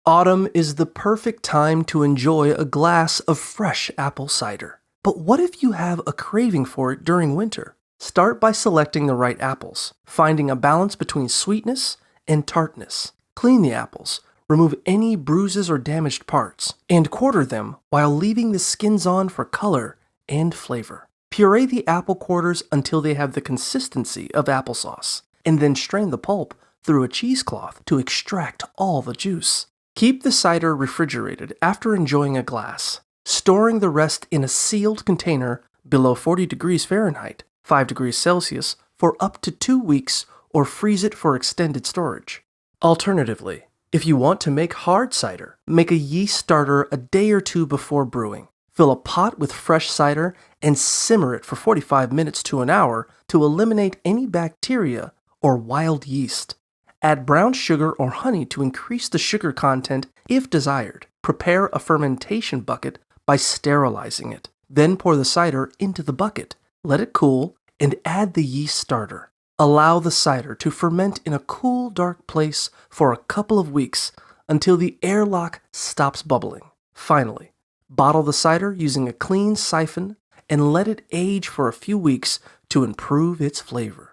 Autumn is the perfect time to enjoy a glass of fresh apple cider. But what if you have a craving for it during winter? Start by selecting the right apples, finding a balance between sweetness and tartness. Clean the apples, remove any bruises or damaged parts, and quarter them while leaving the skins on for color and flavor. Puree the apple quarters until they have the consistency of applesauce, and then strain the pulp through a cheesecloth to extract all the juice. Keep the cider refrigerated after enjoying a glass, storing the rest in a sealed container below 40 degrees Fahrenheit, 5 degrees Celsius, for up to 2 weeks, or freeze it for extended storage. Alternatively, if you want to make hard cider, make a yeast starter a day or two before brewing. Fill a pot with fresh cider and simmer it for 45 minutes to an hour to eliminate any bacteria or wild yeast. Add brown sugar or honey to increase the sugar content if desired. Prepare a fermentation bucket by sterilizing it. Then pour the cider into the bucket. Let it cool and add the yeast starter. Allow the cider to ferment in a cool, dark place for a couple of weeks until the airlock stops bubbling. Finally, bottle the cider using a clean siphon and let it age for a few weeks to improve its flavor.